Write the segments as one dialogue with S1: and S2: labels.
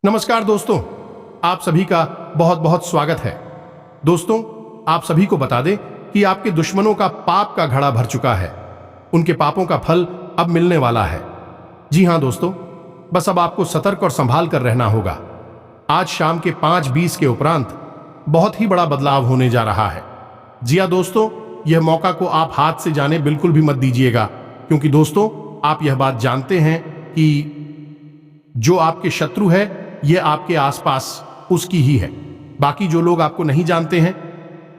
S1: नमस्कार दोस्तों, आप सभी का बहुत बहुत स्वागत है। दोस्तों, आप सभी को बता दें कि आपके दुश्मनों का पाप का घड़ा भर चुका है। उनके पापों का फल अब मिलने वाला है। जी हां दोस्तों, बस अब आपको सतर्क और संभाल कर रहना होगा। आज शाम के 5:20 के उपरांत बहुत ही बड़ा बदलाव होने जा रहा है। जी हां दोस्तों, यह मौका को आप हाथ से जाने बिल्कुल भी मत दीजिएगा, क्योंकि दोस्तों आप यह बात जानते हैं कि जो आपके शत्रु है यह आपके आसपास उसकी ही है। बाकी जो लोग आपको नहीं जानते हैं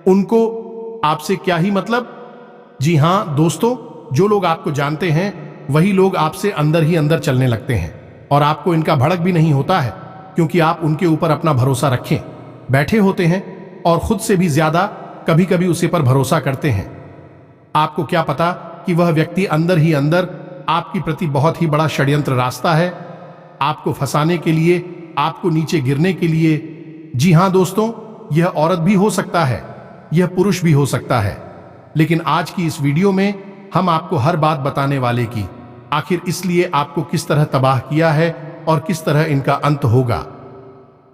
S1: उनको आपसे क्या ही मतलब। जी हां दोस्तों, जो लोग आपको जानते हैं वही लोग आपसे अंदर ही अंदर चलने लगते हैं और आपको इनका भड़क भी नहीं होता है, क्योंकि आप उनके ऊपर अपना भरोसा रखें बैठे होते हैं और खुद से भी ज्यादा कभी कभी उसे पर भरोसा करते हैं। आपको क्या पता कि वह व्यक्ति अंदर ही अंदर आपकी प्रति बहुत ही बड़ा षड्यंत्र रास्ता है, आपको फंसाने के लिए, आपको नीचे गिरने के लिए। जी हां दोस्तों, यह औरत भी हो सकता है, यह पुरुष भी हो सकता है। लेकिन आज की इस वीडियो में हम आपको हर बात बताने वाले की आखिर इसलिए आपको किस तरह तबाह किया है और किस तरह इनका अंत होगा।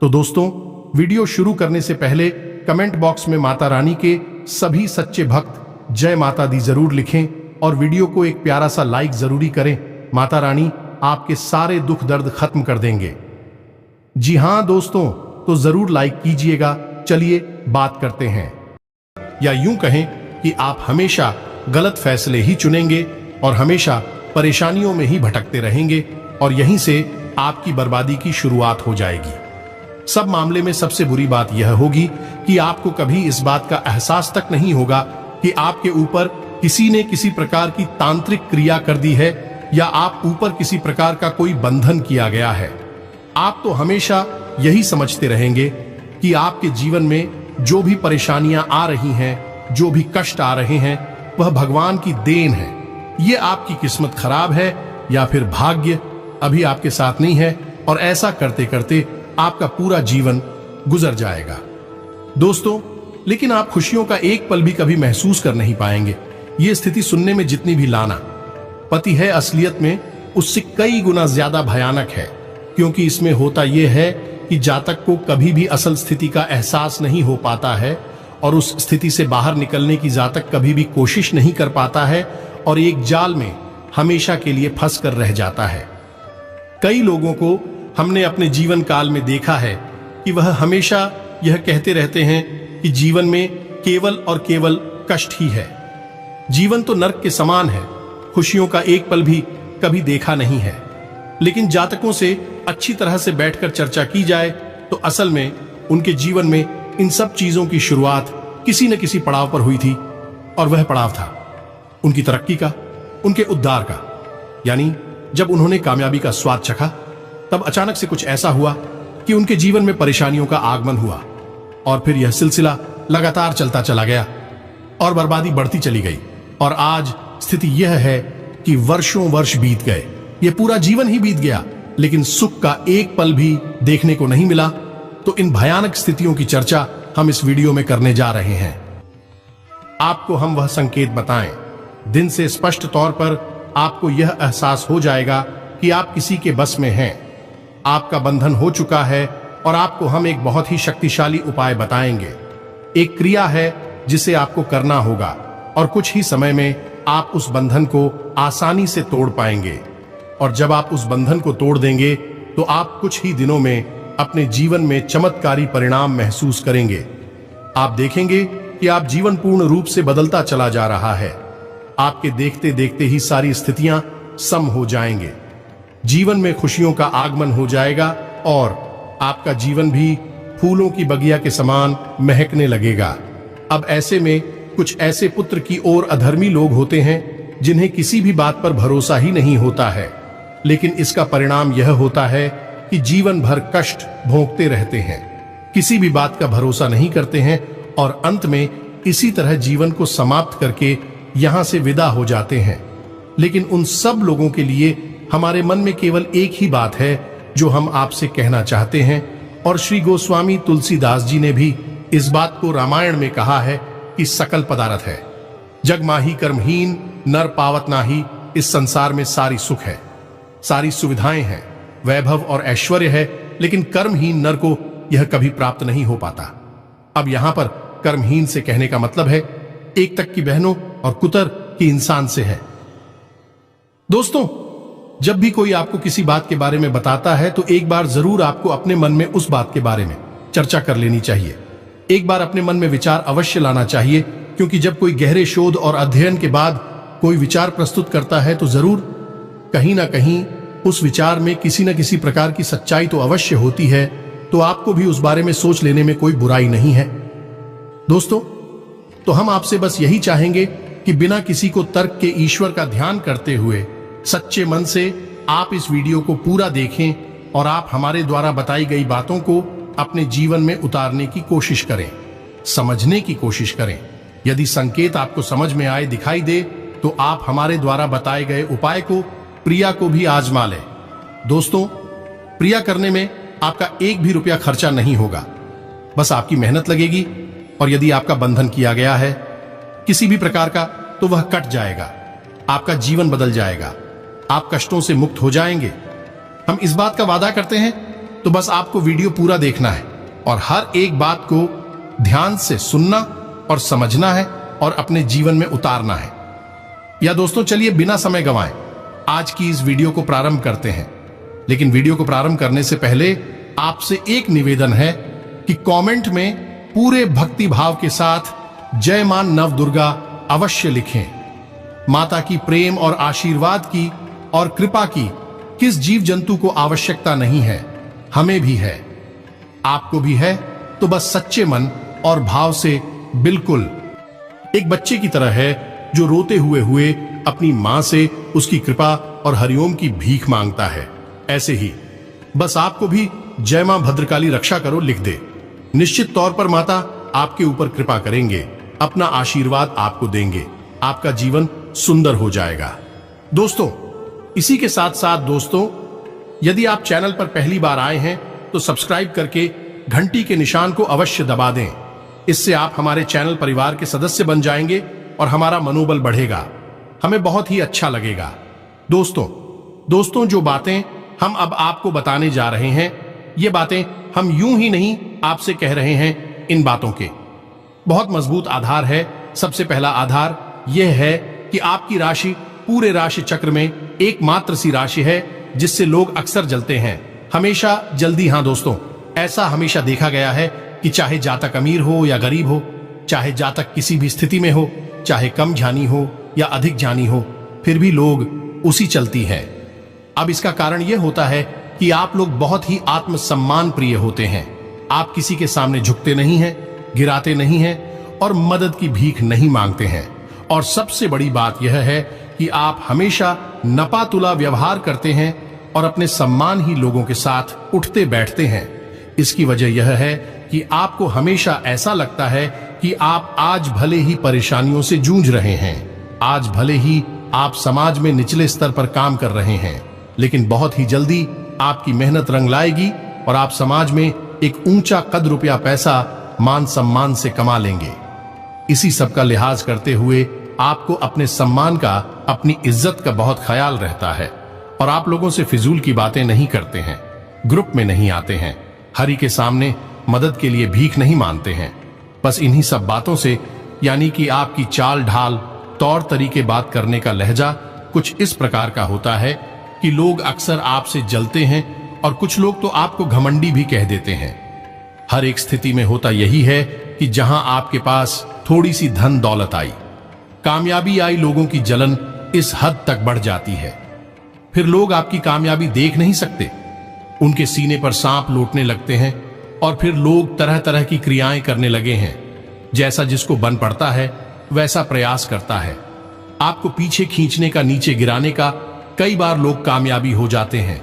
S1: तो दोस्तों, वीडियो शुरू करने से पहले कमेंट बॉक्स में माता रानी के सभी सच्चे भक्त जय माता दी जरूर लिखें और वीडियो को एक प्यारा सा लाइक जरूरी करें। माता रानी आपके सारे दुख दर्द खत्म कर देंगे। जी हां दोस्तों, तो जरूर लाइक कीजिएगा। चलिए बात करते हैं, या यूं कहें कि आप हमेशा गलत फैसले ही चुनेंगे और हमेशा परेशानियों में ही भटकते रहेंगे और यहीं से आपकी बर्बादी की शुरुआत हो जाएगी। सब मामले में सबसे बुरी बात यह होगी कि आपको कभी इस बात का एहसास तक नहीं होगा कि आपके ऊपर किसी ने किसी प्रकार की तांत्रिक क्रिया कर दी है या आप ऊपर किसी प्रकार का कोई बंधन किया गया है। आप तो हमेशा यही समझते रहेंगे कि आपके जीवन में जो भी परेशानियां आ रही हैं, जो भी कष्ट आ रहे हैं, वह भगवान की देन है। ये आपकी किस्मत खराब है या फिर भाग्य अभी आपके साथ नहीं है, और ऐसा करते करते आपका पूरा जीवन गुजर जाएगा। दोस्तों, लेकिन आप खुशियों का एक पल भी कभी महसूस कर नहीं पाएंगे। ये स्थिति सुनने में जितनी भी लाना पति है, असलियत में उससे कई गुना ज्यादा भयानक है, क्योंकि इसमें होता यह है कि जातक को कभी भी असल स्थिति का एहसास नहीं हो पाता है और उस स्थिति से बाहर निकलने की जातक कभी भी कोशिश नहीं कर पाता है और एक जाल में हमेशा के लिए फंस कर रह जाता है। कई लोगों को हमने अपने जीवन काल में देखा है कि वह हमेशा यह कहते रहते हैं कि जीवन में केवल और केवल कष्ट ही है। जीवन तो नर्क के समान है, खुशियों का एक पल भी कभी देखा नहीं है। लेकिन जातकों से अच्छी तरह से बैठकर चर्चा की जाए तो असल में उनके जीवन में इन सब चीजों की शुरुआत किसी न किसी पड़ाव पर हुई थी, और वह पड़ाव था उनकी तरक्की का, उनके उद्धार का। यानी जब उन्होंने कामयाबी का स्वाद चखा, तब अचानक से कुछ ऐसा हुआ कि उनके जीवन में परेशानियों का आगमन हुआ और फिर यह सिलसिला लगातार चलता चला गया और बर्बादी बढ़ती चली गई। और आज स्थिति यह है कि वर्षों वर्ष बीत गए, यह पूरा जीवन ही बीत गया, लेकिन सुख का एक पल भी देखने को नहीं मिला। तो इन भयानक स्थितियों की चर्चा हम इस वीडियो में करने जा रहे हैं। आपको हम वह संकेत बताएं, दिन से स्पष्ट तौर पर आपको यह एहसास हो जाएगा कि आप किसी के बस में हैं, आपका बंधन हो चुका है, और आपको हम एक बहुत ही शक्तिशाली उपाय बताएंगे। एक क्रिया है जिसे आपको करना होगा और कुछ ही समय में आप उस बंधन को आसानी से तोड़ पाएंगे। और जब आप उस बंधन को तोड़ देंगे तो आप कुछ ही दिनों में अपने जीवन में चमत्कारी परिणाम महसूस करेंगे। आप देखेंगे कि आप जीवन पूर्ण रूप से बदलता चला जा रहा है। आपके देखते देखते ही सारी स्थितियां सम हो जाएंगे, जीवन में खुशियों का आगमन हो जाएगा और आपका जीवन भी फूलों की बगिया के समान महकने लगेगा। अब ऐसे में कुछ ऐसे पुत्र की ओर अधर्मी लोग होते हैं जिन्हें किसी भी बात पर भरोसा ही नहीं होता है, लेकिन इसका परिणाम यह होता है कि जीवन भर कष्ट भोगते रहते हैं, किसी भी बात का भरोसा नहीं करते हैं और अंत में इसी तरह जीवन को समाप्त करके यहां से विदा हो जाते हैं। लेकिन उन सब लोगों के लिए हमारे मन में केवल एक ही बात है जो हम आपसे कहना चाहते हैं, और श्री गोस्वामी तुलसीदास जी ने भी इस बात को रामायण में कहा है कि सकल पदार्थ है, जग माही कर्महीन नर पावत नाही। इस संसार में सारी सुख है, सारी सुविधाएं हैं, वैभव और ऐश्वर्य है, लेकिन कर्महीन नर को यह कभी प्राप्त नहीं हो पाता। अब यहां पर कर्महीन से कहने का मतलब है एक तक की बहनों और कुतर की इंसान से है। दोस्तों, जब भी कोई आपको किसी बात के बारे में बताता है तो एक बार जरूर आपको अपने मन में उस बात के बारे में चर्चा कर लेनी चाहिए। एक बार अपने मन में विचार अवश्य लाना चाहिए, क्योंकि जब कोई गहरे शोध और अध्ययन के बाद कोई विचार प्रस्तुत करता है तो जरूर कहीं ना कहीं उस विचार में किसी न किसी प्रकार की सच्चाई तो अवश्य होती है। तो आपको भी उस बारे में सोच लेने में कोई बुराई नहीं है। दोस्तों, तो हम आपसे बस यही चाहेंगे कि बिना किसी को तर्क के ईश्वर का ध्यान करते हुए सच्चे मन से आप इस वीडियो को पूरा देखें और आप हमारे द्वारा बताई गई बातों को अपने जीवन में उतारने की कोशिश करें, समझने की कोशिश करें। यदि संकेत आपको समझ में आए, दिखाई दे, तो आप हमारे द्वारा बताए गए उपाय को प्रिया को भी आजमा लें। दोस्तों, प्रिया करने में आपका एक भी रुपया खर्चा नहीं होगा, बस आपकी मेहनत लगेगी। और यदि आपका बंधन किया गया है किसी भी प्रकार का, तो वह कट जाएगा, आपका जीवन बदल जाएगा, आप कष्टों से मुक्त हो जाएंगे। हम इस बात का वादा करते हैं। तो बस आपको वीडियो पूरा देखना है और हर एक बात को ध्यान से सुनना और समझना है और अपने जीवन में उतारना है। या दोस्तों, चलिए बिना समय गंवाएं आज की इस वीडियो को प्रारंभ करते हैं। लेकिन वीडियो को प्रारंभ करने से पहले आपसे एक निवेदन है कि कमेंट में पूरे भक्ति भाव के साथ जय मां नव दुर्गा अवश्य लिखें। माता की प्रेम और आशीर्वाद की और कृपा की किस जीव जंतु को आवश्यकता नहीं है, हमें भी है, आपको भी है। तो बस सच्चे मन और भाव से बिल्कुल एक बच्चे की तरह है जो रोते हुए अपनी मां से उसकी कृपा और हरिओम की भीख मांगता है। ऐसे ही बस आपको भी जय मां भद्रकाली रक्षा करो लिख दे। निश्चित तौर पर माता आपके ऊपर कृपा करेंगे, अपना आशीर्वाद आपको देंगे, आपका जीवन सुंदर हो जाएगा। दोस्तों, इसी के साथ साथ दोस्तों, यदि आप चैनल पर पहली बार आए हैं तो सब्सक्राइब करके घंटी के निशान को अवश्य दबा दें। इससे आप हमारे चैनल परिवार के सदस्य बन जाएंगे और हमारा मनोबल बढ़ेगा, हमें बहुत ही अच्छा लगेगा। दोस्तों, जो बातें हम अब आपको बताने जा रहे हैं, ये बातें हम यूं ही नहीं आपसे कह रहे हैं। इन बातों के बहुत मजबूत आधार है। सबसे पहला आधार यह है कि आपकी राशि पूरे राशि चक्र में एकमात्र सी राशि है जिससे लोग अक्सर जलते हैं, हमेशा जल्दी। हाँ दोस्तों, ऐसा हमेशा देखा गया है कि चाहे जातक अमीर हो या गरीब हो, चाहे जातक किसी भी स्थिति में हो, चाहे कम जानी हो या अधिक जानी हो, फिर भी लोग उसी चलती है। अब इसका कारण यह होता है कि आप लोग बहुत ही आत्मसम्मान प्रिय होते हैं। आप किसी के सामने झुकते नहीं हैं, गिराते नहीं हैं और मदद की भीख नहीं मांगते हैं। और सबसे बड़ी बात यह है कि आप हमेशा नपातुला व्यवहार करते हैं और अपने सम्मान ही लोगों के साथ उठते बैठते हैं। इसकी वजह यह है कि आपको हमेशा ऐसा लगता है कि आप आज भले ही परेशानियों से जूझ रहे हैं, आज भले ही आप समाज में निचले स्तर पर काम कर रहे हैं, लेकिन बहुत ही जल्दी आपकी मेहनत रंग लाएगी और आप समाज में एक ऊंचा कद रुपया पैसा मान सम्मान से कमा लेंगे। इसी सब का लिहाज करते हुए आपको अपने सम्मान का, अपनी इज्जत का बहुत ख्याल रहता है और आप लोगों से फिजूल की बातें नहीं करते हैं, ग्रुप में नहीं आते हैं, हरि के सामने मदद के लिए भीख नहीं मांगते हैं। बस इन्हीं सब बातों से, यानी कि आपकी चाल ढाल, तौर तरीके, बात करने का लहजा कुछ इस प्रकार का होता है कि लोग अक्सर आपसे जलते हैं और कुछ लोग तो आपको घमंडी भी कह देते हैं। हर एक स्थिति में होता यही है कि जहां आपके पास थोड़ी सी धन दौलत आई, कामयाबी आई, लोगों की जलन इस हद तक बढ़ जाती है। फिर लोग आपकी कामयाबी देख नहीं सकते, उनके सीने पर सांप लौटने लगते हैं और फिर लोग तरह तरह की क्रियाएं करने लगे हैं। जैसा जिसको बन पड़ता है वैसा प्रयास करता है, आपको पीछे खींचने का, नीचे गिराने का। कई बार लोग कामयाबी हो जाते हैं।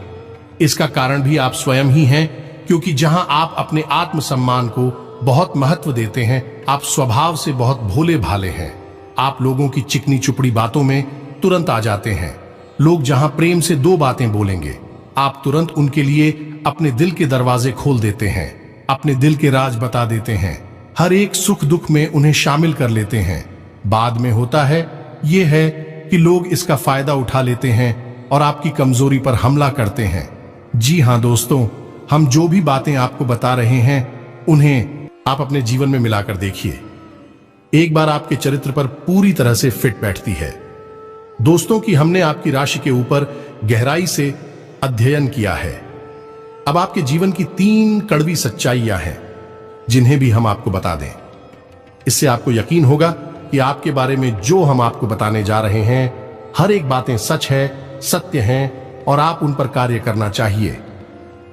S1: इसका कारण भी आप स्वयं ही हैं, क्योंकि जहां आप अपने आत्मसम्मान को बहुत महत्व देते हैं, आप स्वभाव से बहुत भोले भाले हैं। आप लोगों की चिकनी चुपड़ी बातों में तुरंत आ जाते हैं। लोग जहां प्रेम से दो बातें बोलेंगे, आप तुरंत उनके लिए अपने दिल के दरवाजे खोल देते हैं, अपने दिल के राज बता देते हैं, हर एक सुख दुख में उन्हें शामिल कर लेते हैं। बाद में होता है यह है कि लोग इसका फायदा उठा लेते हैं और आपकी कमजोरी पर हमला करते हैं। जी हां दोस्तों, हम जो भी बातें आपको बता रहे हैं उन्हें आप अपने जीवन में मिलाकर देखिए। एक बार आपके चरित्र पर पूरी तरह से फिट बैठती है। दोस्तों कि हमने आपकी राशि के ऊपर गहराई से अध्ययन किया है। अब आपके जीवन की 3 कड़वी सच्चाइयां हैं जिन्हें भी हम आपको बता दें। इससे आपको यकीन होगा कि आपके बारे में जो हम आपको बताने जा रहे हैं हर एक बातें सच है, सत्य हैं और आप उन पर कार्य करना चाहिए।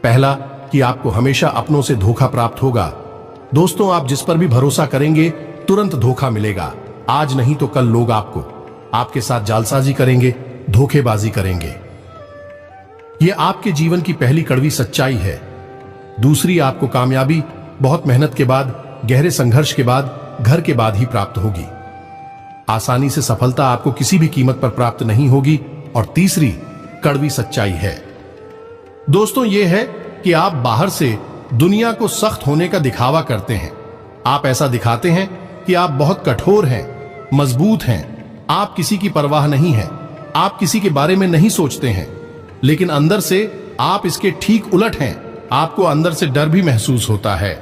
S1: पहला कि आपको हमेशा अपनों से धोखा प्राप्त होगा। दोस्तों, आप जिस पर भी भरोसा करेंगे तुरंत धोखा मिलेगा। आज नहीं तो कल लोग आपके साथ जालसाजी करेंगे, धोखेबाजी करेंगे। यह आपके जीवन की पहली कड़वी सच्चाई है। दूसरी, आपको कामयाबी बहुत मेहनत के बाद, गहरे संघर्ष के बाद, घर के बाद ही प्राप्त होगी। आसानी से सफलता आपको किसी भी कीमत पर प्राप्त नहीं होगी। और तीसरी कड़वी सच्चाई है दोस्तों यह है कि आप बाहर से दुनिया को सख्त होने का दिखावा करते हैं। आप ऐसा दिखाते हैं कि आप बहुत कठोर हैं, मजबूत हैं, आप किसी की परवाह नहीं है, आप किसी के बारे में नहीं सोचते हैं, लेकिन अंदर से आप इसके ठीक उलट हैं। आपको अंदर से डर भी महसूस होता है।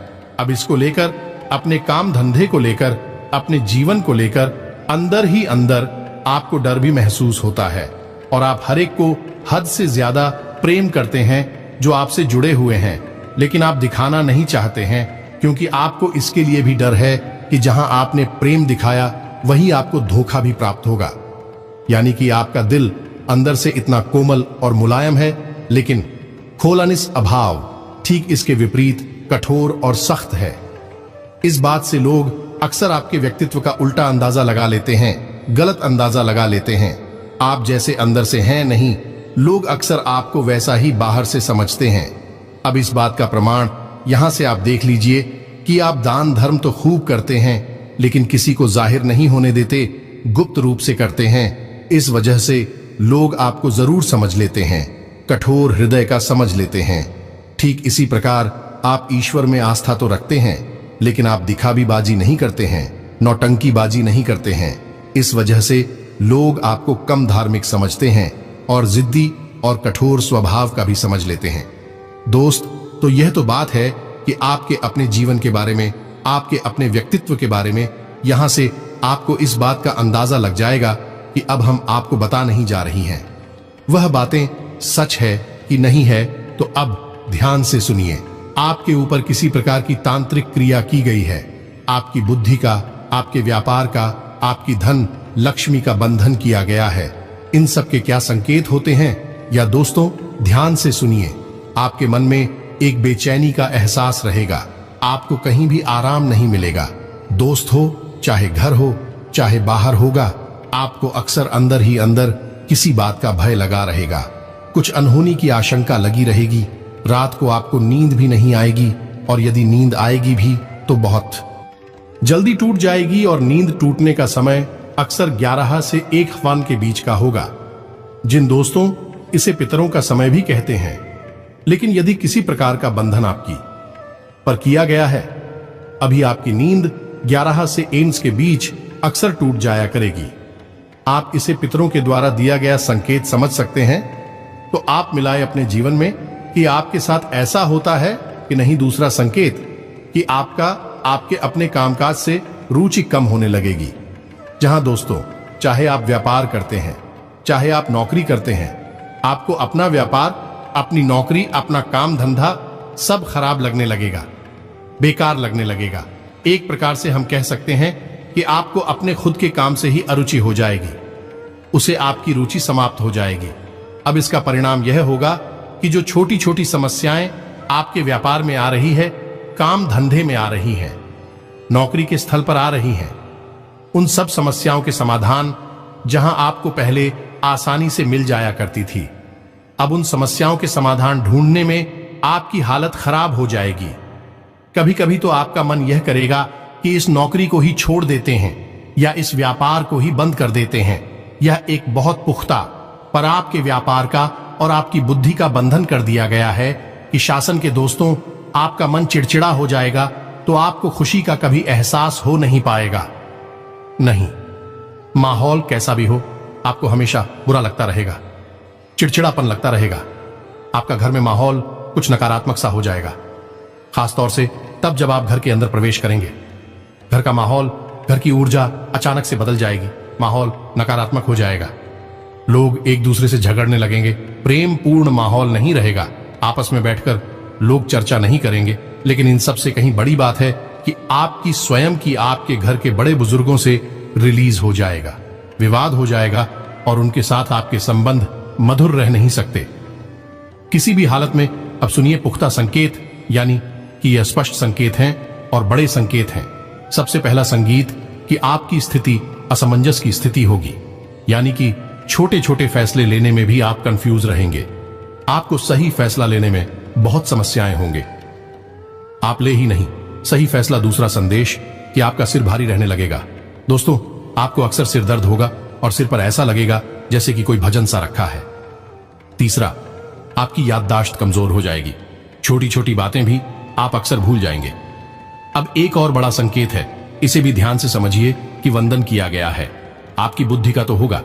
S1: अब इसको लेकर, अपने काम धंधे को लेकर, अपने जीवन को लेकर अंदर ही अंदर आपको डर भी महसूस होता है और आप हर एक को हद से ज्यादा प्रेम करते हैं जो आपसे जुड़े हुए हैं, लेकिन आप दिखाना नहीं चाहते हैं क्योंकि आपको इसके लिए भी डर है कि जहां आपने प्रेम दिखाया वहीं आपको धोखा भी प्राप्त होगा। यानी कि आपका दिल अंदर से इतना कोमल और मुलायम है, लेकिन खोलनिस अभाव ठीक इसके विपरीत कठोर और सख्त है। इस बात से लोग अक्सर आपके व्यक्तित्व का उल्टा अंदाजा लगा लेते हैं, गलत अंदाजा लगा लेते हैं। आप जैसे अंदर से हैं नहीं, लोग अक्सर आपको वैसा ही बाहर से समझते हैं। अब इस बात का प्रमाण यहां से आप देख लीजिए कि आप दान धर्म तो खूब करते हैं, लेकिन किसी को जाहिर नहीं होने देते, गुप्त रूप से करते हैं। इस वजह से लोग आपको जरूर समझ लेते हैं, कठोर हृदय का समझ लेते हैं। ठीक इसी प्रकार आप ईश्वर में आस्था तो रखते हैं, लेकिन आप दिखावीबाजी नहीं करते हैं, नौटंकीबाजी नहीं करते हैं। इस वजह से लोग आपको कम धार्मिक समझते हैं और जिद्दी और कठोर स्वभाव का भी समझ लेते हैं। दोस्त, तो यह तो बात है कि आपके अपने जीवन के बारे में, आपके अपने व्यक्तित्व के बारे में। यहां से आपको इस बात का अंदाजा लग जाएगा कि अब हम आपको बता नहीं जा रही हैं वह बातें सच है कि नहीं है। तो अब ध्यान से सुनिए। आपके ऊपर किसी प्रकार की तांत्रिक क्रिया की गई है। आपकी बुद्धि का, आपके व्यापार का, आपकी धन लक्ष्मी का बंधन किया गया है। इन सब के क्या संकेत होते हैं? या दोस्तों, ध्यान से सुनिए। आपके मन में एक बेचैनी का एहसास रहेगा। आपको कहीं भी आराम नहीं मिलेगा। दोस्त हो, चाहे घर हो, चाहे बाहर होगा, आपको अक्सर अंदर ही अंदर किसी बात का भय लगा रहेगा। कुछ अनहोनी की आशंका लगी रहेगी। रात को आपको नींद भी नहीं आएगी, और यदि नींद आएगी भी तो बहुत जल्दी टूट जाएगी। और नींद टूटने का समय अक्सर 11 से 1 वन के बीच का होगा। जिन दोस्तों, इसे पितरों का समय भी कहते हैं। लेकिन यदि किसी प्रकार का बंधन आपकी पर किया गया है, अभी आपकी नींद 11 से 1 के बीच अक्सर टूट जाया करेगी। आप इसे पितरों के द्वारा दिया गया संकेत समझ सकते हैं। तो आप मिलाए अपने जीवन में कि आपके साथ ऐसा होता है कि नहीं। दूसरा संकेत कि आपके अपने कामकाज से रुचि कम होने लगेगी। जहां दोस्तों, चाहे आप व्यापार करते हैं, चाहे आप नौकरी करते हैं, आपको अपना व्यापार, अपनी नौकरी, अपना काम धंधा सब खराब लगने लगेगा, बेकार लगने लगेगा। एक प्रकार से हम कह सकते हैं कि आपको अपने खुद के काम से ही अरुचि हो जाएगी, उसे आपकी रुचि समाप्त हो जाएगी। अब इसका परिणाम यह होगा कि जो छोटी छोटी समस्याएं आपके व्यापार में आ रही है, काम धंधे में आ रही हैं, नौकरी के स्थल पर आ रही हैं, उन सब समस्याओं के समाधान जहां आपको पहले आसानी से मिल जाया करती थी, अब उन समस्याओं के समाधान ढूंढने में आपकी हालत खराब हो जाएगी। कभी कभी तो आपका मन यह करेगा कि इस नौकरी को ही छोड़ देते हैं या इस व्यापार को ही बंद कर देते हैं। यह एक बहुत पुख्ता पर आपके व्यापार का और आपकी बुद्धि का बंधन कर दिया गया है कि शासन के दोस्तों, आपका मन चिड़चिड़ा हो जाएगा तो आपको खुशी का कभी एहसास हो नहीं पाएगा। नहीं, माहौल कैसा भी हो, आपको हमेशा बुरा लगता रहेगा, चिड़चिड़ापन लगता रहेगा। आपका घर में माहौल कुछ नकारात्मक सा हो जाएगा, खासतौर से तब जब आप घर के अंदर प्रवेश करेंगे। घर का माहौल, घर की ऊर्जा अचानक से बदल जाएगी, माहौल नकारात्मक हो जाएगा। लोग एक दूसरे से झगड़ने लगेंगे, प्रेम पूर्ण माहौल नहीं रहेगा, आपस में बैठकर लोग चर्चा नहीं करेंगे। लेकिन इन सब से कहीं बड़ी बात है कि आपकी स्वयं की, आपके घर के बड़े बुजुर्गों से रिलीज हो जाएगा, विवाद हो जाएगा और उनके साथ आपके संबंध मधुर रह नहीं सकते किसी भी हालत में। अब सुनिए पुख्ता संकेत, यानी कि यह स्पष्ट संकेत हैं और बड़े संकेत हैं। सबसे पहला संगीत कि आपकी स्थिति असमंजस की स्थिति होगी, यानी कि छोटे छोटे फैसले लेने में भी आप कंफ्यूज रहेंगे। आपको सही फैसला लेने में बहुत समस्याएं होंगे। आप ले ही नहीं सही फैसला। दूसरा संदेश कि आपका सिर भारी रहने लगेगा। दोस्तों, आपको अक्सर सिर दर्द होगा और सिर पर ऐसा लगेगा जैसे कि कोई भजन सा रखा है। तीसरा, आपकी याददाश्त कमजोर हो जाएगी, छोटी छोटी बातें भी आप अक्सर भूल जाएंगे। अब एक और बड़ा संकेत है, इसे भी ध्यान से समझिए कि वंदन किया गया है। आपकी बुद्धि का तो होगा।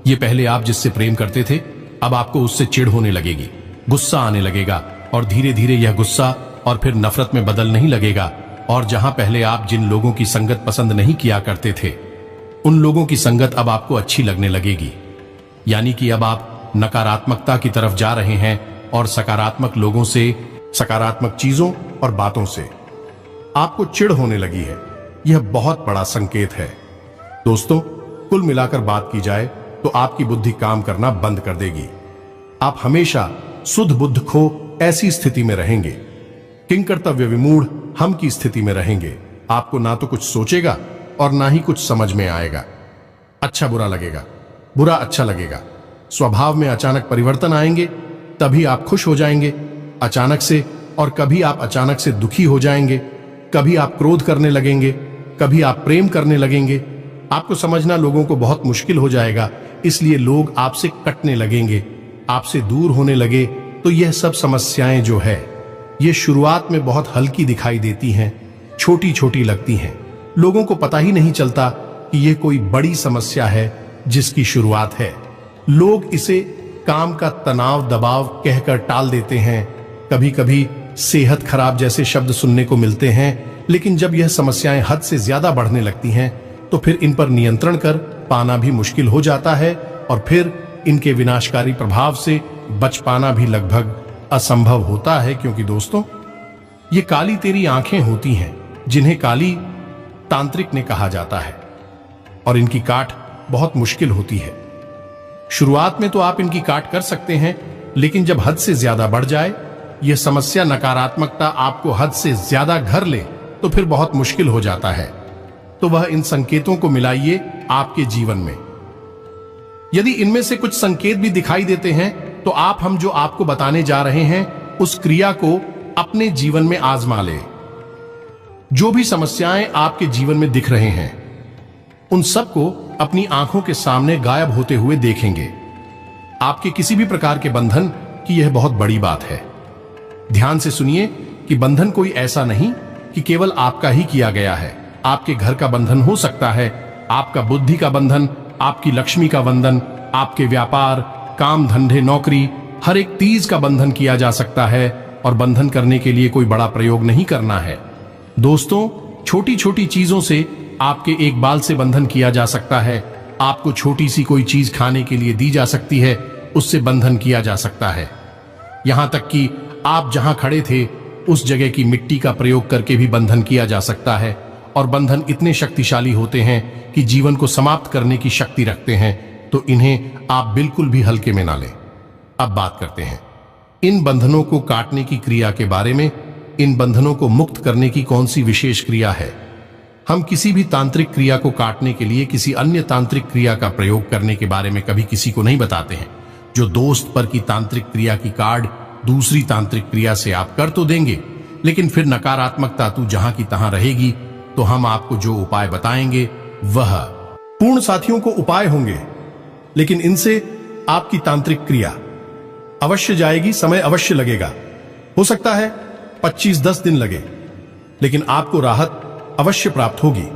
S1: ये पहले आप जिससे प्रेम करते थे, अब आपको उससे चिढ़ होने लगेगी, गुस्सा आने लगेगा और धीरे धीरे यह गुस्सा और फिर नफरत में बदल नहीं लगेगा। और जहां पहले आप जिन लोगों की संगत पसंद नहीं किया करते थे, उन लोगों की संगत अब आपको अच्छी लगने लगेगी। यानी कि अब आप नकारात्मकता की तरफ जा रहे हैं और सकारात्मक लोगों से, सकारात्मक चीजों और बातों से आपको चिढ़ होने लगी है। यह बहुत बड़ा संकेत है। दोस्तों, कुल मिलाकर बात की जाए तो आपकी बुद्धि काम करना बंद कर देगी। आप हमेशा सुध बुद्ध खो ऐसी स्थिति में रहेंगे, किंग कर्तव्य विमूढ़ हम की स्थिति में रहेंगे। आपको ना तो कुछ सोचेगा और ना ही कुछ समझ में आएगा। अच्छा बुरा लगेगा, बुरा अच्छा लगेगा। स्वभाव में अचानक परिवर्तन आएंगे, तभी आप खुश हो जाएंगे अचानक से, और कभी आप अचानक से दुखी हो जाएंगे। कभी आप क्रोध करने लगेंगे, कभी आप प्रेम करने लगेंगे। आपको समझना लोगों को बहुत मुश्किल हो जाएगा, इसलिए लोग आपसे कटने लगेंगे, आपसे दूर होने लगे। तो यह सब समस्याएं जो है, ये शुरुआत में बहुत हल्की दिखाई देती हैं, छोटी छोटी लगती हैं। लोगों को पता ही नहीं चलता कि यह कोई बड़ी समस्या है जिसकी शुरुआत है। लोग इसे काम का तनाव, दबाव कहकर टाल देते हैं। कभी कभी सेहत खराब जैसे शब्द सुनने को मिलते हैं। लेकिन जब यह समस्याएं हद से ज्यादा बढ़ने लगती हैं, तो फिर इन पर नियंत्रण कर पाना भी मुश्किल हो जाता है और फिर इनके विनाशकारी प्रभाव से बच पाना भी लगभग असंभव होता है। क्योंकि दोस्तों, ये काली तेरी आंखें होती हैं, जिन्हें काली तांत्रिक ने कहा जाता है, और इनकी काट बहुत मुश्किल होती है। शुरुआत में तो आप इनकी काट कर सकते हैं, लेकिन जब हद से ज्यादा बढ़ जाए, यह समस्या, नकारात्मकता आपको हद से ज्यादा घर ले, तो फिर बहुत मुश्किल हो जाता है। तो वह इन संकेतों को मिलाइए आपके जीवन में। यदि इनमें से कुछ संकेत भी दिखाई देते हैं, तो हम जो आपको बताने जा रहे हैं, उस क्रिया को अपने जीवन में आजमा ले। जो भी समस्याएं आपके जीवन में दिख रहे हैं, उन सबको अपनी आंखों के सामने गायब होते हुए देखेंगे। आपके किसी भी प्रकार के बंधन की यह बहुत बड़ी बात है। ध्यान से सुनिए कि बंधन कोई ऐसा नहीं कि केवल आपका ही किया गया है। आपके घर का बंधन हो सकता है, आपका बुद्धि का बंधन, आपकी लक्ष्मी का बंधन, आपके व्यापार, काम धंधे, नौकरी, हर एक तीज का बंधन किया जा सकता है। और बंधन करने के लिए कोई बड़ा प्रयोग नहीं करना है। दोस्तों, छोटी छोटी चीजों से आपके एक बाल से बंधन किया जा सकता है। आपको छोटी सी कोई चीज खाने के लिए दी जा सकती है, उससे बंधन किया जा सकता है। यहां तक कि आप जहां खड़े थे, उस जगह की मिट्टी का प्रयोग करके भी बंधन किया जा सकता है। और बंधन इतने शक्तिशाली होते हैं कि जीवन को समाप्त करने की शक्ति रखते हैं। तो इन्हें आप बिल्कुल भी हल्के में ना लें। अब बात करते हैं इन बंधनों को काटने की क्रिया के बारे में। इन बंधनों को मुक्त करने की कौन सी विशेष क्रिया है? हम किसी भी तांत्रिक क्रिया को काटने के लिए किसी अन्य तांत्रिक क्रिया का प्रयोग करने के बारे में कभी किसी को नहीं बताते हैं। जो दोस्त पर की तांत्रिक क्रिया की कार्ड दूसरी तांत्रिक क्रिया से आप कर तो देंगे, लेकिन फिर नकारात्मकता तू जहां की तहां रहेगी। तो हम आपको जो उपाय बताएंगे वह पूर्ण साथियों को उपाय होंगे, लेकिन इनसे आपकी तांत्रिक क्रिया अवश्य जाएगी। समय अवश्य लगेगा, हो सकता है 25-10 दिन लगे, लेकिन आपको राहत अवश्य प्राप्त होगी।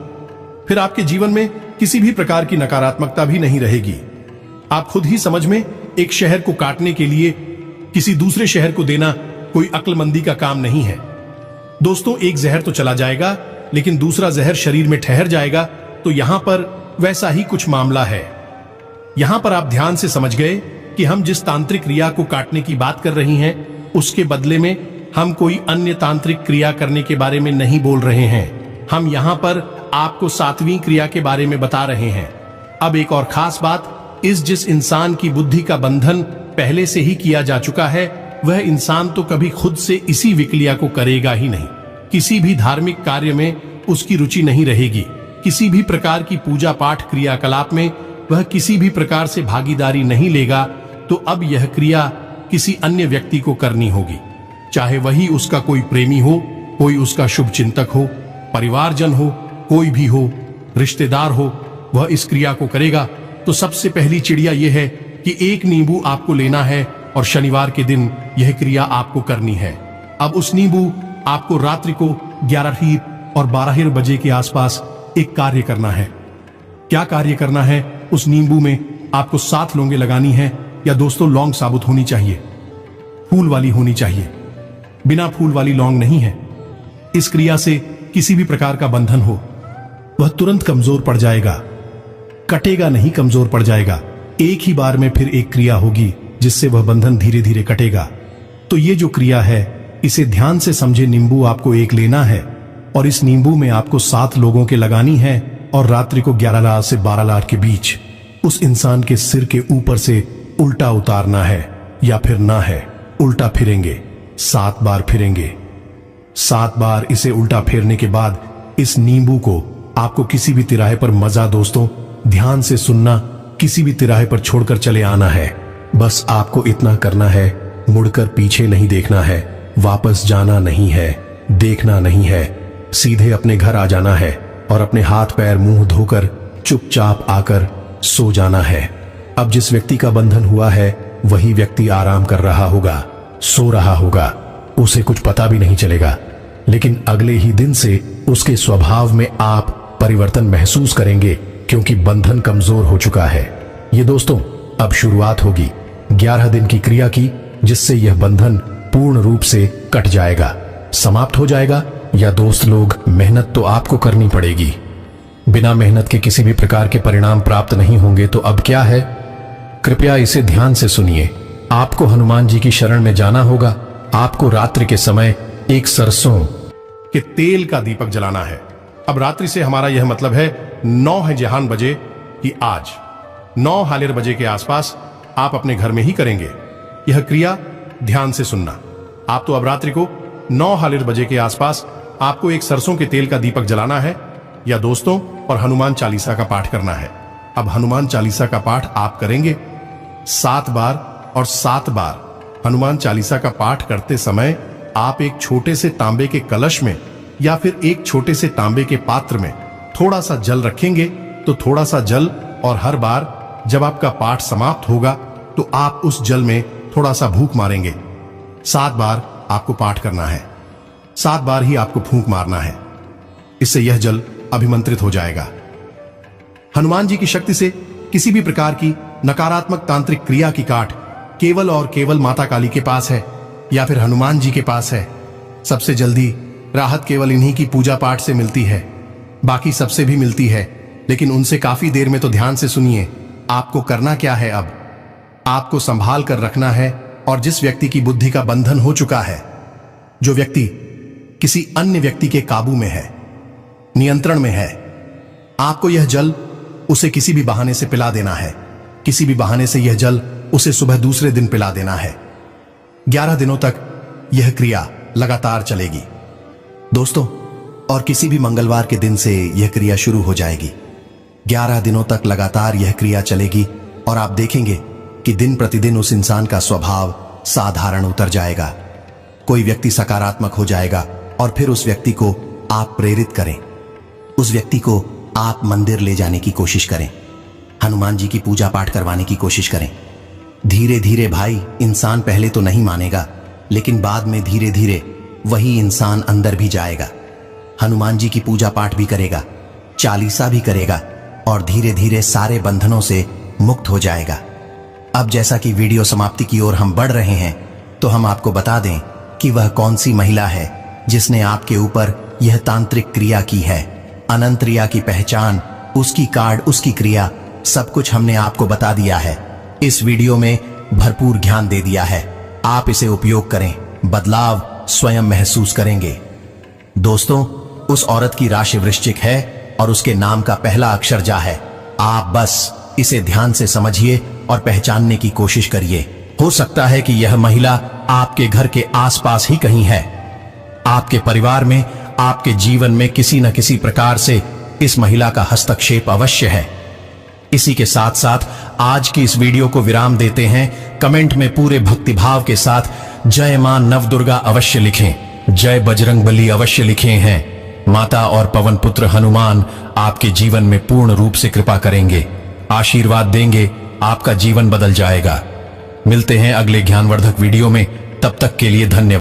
S1: फिर आपके जीवन में किसी भी प्रकार की नकारात्मकता भी नहीं रहेगी। आप खुद ही समझ में एक शहर को काटने के लिए किसी दूसरे शहर को देना कोई अक्लमंदी का काम नहीं है। दोस्तों, एक जहर तो चला जाएगा, लेकिन दूसरा जहर शरीर में ठहर जाएगा। तो यहां पर वैसा ही कुछ मामला है। यहां पर आप ध्यान से समझ गए कि हम जिस तांत्रिक क्रिया को काटने की बात कर रही हैं, उसके बदले में हम कोई अन्य तांत्रिक क्रिया करने के बारे में नहीं बोल रहे हैं। हम यहां पर आपको 7वीं क्रिया के बारे में बता रहे हैं। अब एक और खास बात, जिस इंसान की बुद्धि का बंधन पहले से ही किया जा चुका है, वह इंसान तो कभी खुद से इसी विक्रिया को करेगा ही नहीं। किसी भी धार्मिक कार्य में उसकी रुचि नहीं रहेगी। किसी भी प्रकार की पूजा पाठ क्रियाकलाप में वह किसी भी प्रकार से भागीदारी नहीं लेगा। तो अब यह क्रिया किसी अन्य व्यक्ति को करनी होगी, चाहे वही उसका कोई प्रेमी हो, कोई उसका शुभ चिंतक हो, परिवारजन हो, कोई भी हो, रिश्तेदार हो, वह इस क्रिया को करेगा। तो सबसे पहली चिड़िया यह है कि एक नींबू आपको लेना है और शनिवार के दिन यह क्रिया आपको करनी है। अब उस नींबू आपको रात्रि को 11 और 12 बजे के आसपास एक कार्य करना है। क्या कार्य करना है? उस नींबू में आपको 7 लौंगे लगानी है, या दोस्तों लौंग साबुत होनी चाहिए, फूल वाली होनी चाहिए। बिना फूल वाली लौंग नहीं है। इस क्रिया से किसी भी प्रकार का बंधन हो, वह तुरंत कमजोर पड़ जाएगा। कटेगा नहीं, कमजोर पड़ जाएगा। एक ही बार में फिर एक क्रिया होगी जिससे वह बंधन धीरे धीरे कटेगा। तो ये जो क्रिया है, इसे ध्यान से समझे। नींबू आपको एक लेना है और इस नींबू में आपको 7 लोगों के लगानी है और रात्रि को 11 से 12 के बीच उस इंसान के सिर के ऊपर से उल्टा उतारना है, या फिर ना है, उल्टा फिरेंगे। 7 बार फिरेंगे। 7 बार इसे उल्टा फेरने के बाद इस नींबू को आपको किसी भी तिराहे पर, मजा दोस्तों ध्यान से सुनना, किसी भी तिराहे पर छोड़कर चले आना है। बस आपको इतना करना है, मुड़कर पीछे नहीं देखना है, वापस जाना नहीं है, देखना नहीं है, सीधे अपने घर आ जाना है और अपने हाथ पैर मुंह धोकर चुपचाप आकर सो जाना है। अब जिस व्यक्ति का बंधन हुआ है, वही व्यक्ति आराम कर रहा होगा, सो रहा होगा, उसे कुछ पता भी नहीं चलेगा। लेकिन अगले ही दिन से उसके स्वभाव में आप परिवर्तन महसूस करेंगे, क्योंकि बंधन कमजोर हो चुका है। ये दोस्तों अब शुरुआत होगी 11 दिन की क्रिया की, जिससे यह बंधन पूर्ण रूप से कट जाएगा, समाप्त हो जाएगा। या दोस्त लोग, मेहनत तो आपको करनी पड़ेगी। बिना मेहनत के किसी भी प्रकार के परिणाम प्राप्त नहीं होंगे। तो अब क्या है, कृपया इसे ध्यान से सुनिए। आपको हनुमान जी की शरण में जाना होगा। आपको रात्रि के समय एक सरसों के तेल का दीपक जलाना है। अब रात्रि से हमारा यह मतलब है 9 जहान बजे की आज 9 हालिर बजे के आसपास आप अपने घर में ही करेंगे यह क्रिया। ध्यान से सुनना। आप तो अब रात्रि को 9 हालिर बजे के आसपास आपको एक सरसों के तेल का दीपक जलाना है, या दोस्तों और हनुमान चालीसा का पाठ करना है। अब हनुमान चालीसा का पाठ आप करेंगे 7 बार, और 7 बार हनुमान चालीसा का पाठ करते समय आप एक छोटे से तांबे के कलश में या फिर एक छोटे से तांबे के पात्र में थोड़ा सा जल रखेंगे। तो थोड़ा सा जल, और हर बार जब आपका पाठ समाप्त होगा तो आप उस जल में थोड़ा सा फूंक मारेंगे। 7 बार आपको पाठ करना है, 7 बार ही आपको फूंक मारना है। इससे यह जल अभिमंत्रित हो जाएगा। हनुमान जी की शक्ति से किसी भी प्रकार की नकारात्मक तांत्रिक क्रिया की काट केवल और केवल माता काली के पास है, या फिर हनुमान जी के पास है। सबसे जल्दी राहत केवल इन्हीं की पूजा पाठ से मिलती है। बाकी सबसे भी मिलती है, लेकिन उनसे काफी देर में। तो ध्यान से सुनिए, आपको करना क्या है। अब आपको संभाल कर रखना है। और जिस व्यक्ति की बुद्धि का बंधन हो चुका है, जो व्यक्ति किसी अन्य व्यक्ति के काबू में है, नियंत्रण में है, आपको यह जल उसे किसी भी बहाने से पिला देना है। किसी भी बहाने से यह जल उसे सुबह दूसरे दिन पिला देना है। 11 दिनों तक यह क्रिया लगातार चलेगी दोस्तों, और किसी भी मंगलवार के दिन से यह क्रिया शुरू हो जाएगी। 11 दिनों तक लगातार यह क्रिया चलेगी, और आप देखेंगे कि दिन प्रतिदिन उस इंसान का स्वभाव साधारण उतर जाएगा। कोई व्यक्ति सकारात्मक हो जाएगा, और फिर उस व्यक्ति को आप प्रेरित करें, उस व्यक्ति को आप मंदिर ले जाने की कोशिश करें, हनुमान जी की पूजा पाठ करवाने की कोशिश करें। धीरे धीरे भाई, इंसान पहले तो नहीं मानेगा, लेकिन बाद में धीरे धीरे वही इंसान अंदर भी जाएगा, हनुमान जी की पूजा पाठ भी करेगा, चालीसा भी करेगा, और धीरे धीरे सारे बंधनों से मुक्त हो जाएगा। अब जैसा कि वीडियो समाप्ति की ओर हम बढ़ रहे हैं, तो हम आपको बता दें
S2: कि वह कौन सी महिला है जिसने आपके ऊपर यह तांत्रिक क्रिया की है। अनंतरिया की पहचान, उसकी कार्ड, उसकी क्रिया, सब कुछ हमने आपको बता दिया है। इस वीडियो में भरपूर ज्ञान दे दिया है। आप इसे उपयोग करें, बदलाव स्वयं महसूस करेंगे। दोस्तों, उस औरत की राशि वृश्चिक है और उसके नाम का पहला अक्षर जा है। आप बस इसे ध्यान से समझिए और पहचानने की कोशिश करिए। हो सकता है कि यह महिला आपके घर के आसपास ही कहीं है। आपके परिवार में, आपके जीवन में किसी न किसी प्रकार से इस महिला का हस्तक्षेप अवश्य है। इसी के साथ साथ आज की इस वीडियो को विराम देते हैं। कमेंट में पूरे भक्तिभाव के साथ जय मां नवदुर्गा अवश्य लिखें, जय बजरंगबली अवश्य लिखे हैं। माता और पवन पुत्र हनुमान आपके जीवन में पूर्ण रूप से कृपा करेंगे, आशीर्वाद देंगे, आपका जीवन बदल जाएगा। मिलते हैं अगले ज्ञानवर्धक वीडियो में, तब तक के लिए धन्यवाद।